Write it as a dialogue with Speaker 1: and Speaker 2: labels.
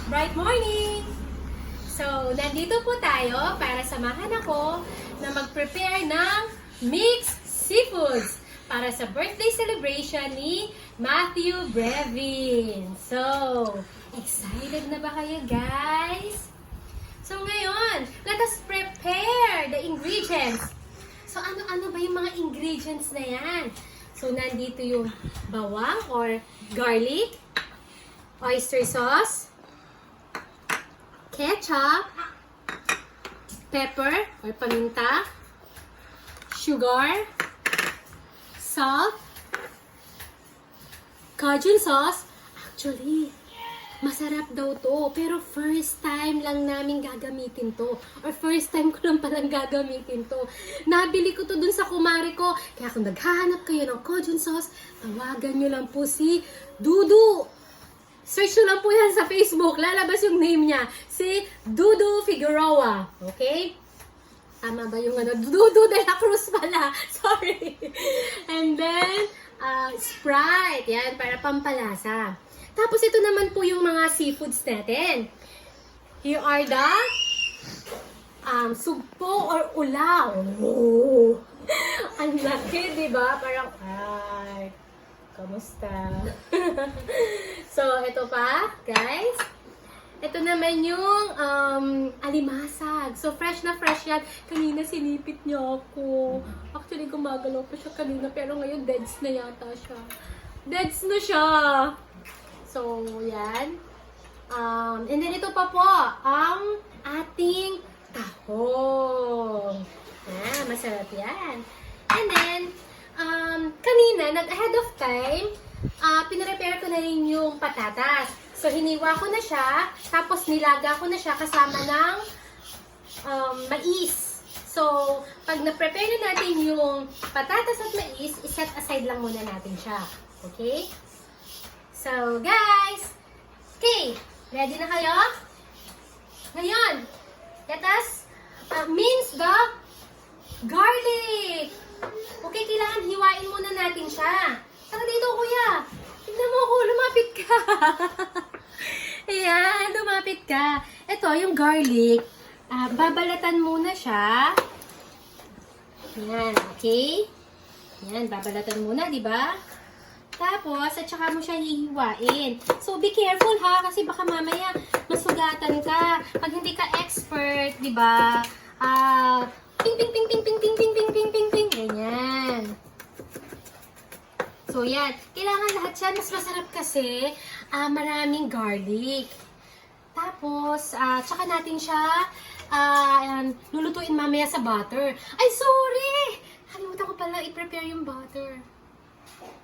Speaker 1: Bright morning! So, nandito po tayo para samahan ako na mag-prepare ng mixed seafoods para sa birthday celebration ni Matthew Brevin. So, excited na ba kayo, guys? So, ngayon, let us prepare the ingredients. So, ano-ano ba yung mga ingredients na yan? So, nandito yung bawang or garlic, oyster sauce, ketchup, pepper or paminta, sugar, salt, cajun sauce. Actually, masarap daw to. Pero first time lang namin gagamitin to. Or first time ko lang palang gagamitin to. Nabili ko to dun sa kumari ko. Kaya kung naghahanap kayo ng cajun sauce, tawagan nyo lang po si Dudu. Search nyo lang po yan sa Facebook. Lalabas yung name niya. Si Dudu Figueroa. Okay? Tama ba yung Dudu de la Cruz pala. Sorry. And then, Sprite. Yan, para pampalasa. Tapos ito naman po yung mga seafoods natin. Here are the sugpo or ulaw. Oh. Ang laki, di ba? Parang, ay, kamusta? So, ito pa, guys. Ito naman yung alimasag. So, fresh na fresh yan. Kanina sinipit niya ako. Actually, gumagalaw pa siya kanina. Pero ngayon, deads na yata siya. Deads na siya. So, yan. And then, ito pa po, ang ating tahong. Masarap yan. And then, kanina, ahead of time, pinarepare ko na rin yung patatas. So, hiniwa ko na siya, tapos nilaga ko na siya kasama ng mais. So, pag na-prepare na natin yung patatas at mais, iset aside lang muna natin siya. Okay? So, guys, okay, ready na kayo? Ngayon, let us mince the garlic. Okay, kailangan hiwain muna natin siya. Tara dito, kuya. Tignan mo ako, lumapit ka. Ayan, lumapit ka. Ito, yung garlic, babalatan muna siya. Ayan, okay? Ayan, babalatan muna, di ba? Tapos, at saka mo siya hihiwain. So, be careful ha, kasi baka mamaya masugatan ka. Pag hindi ka expert, di ba? Ping, ping, ping, ping, ping, ping, ping, ping, ping, ping, ping. Ganyan. So, yan. Kailangan lahat yan. Mas masarap kasi maraming garlic. Tapos, tsaka natin siya lulutuin mamaya sa butter. Ay, sorry! Kalimutan ko pala i-prepare yung butter.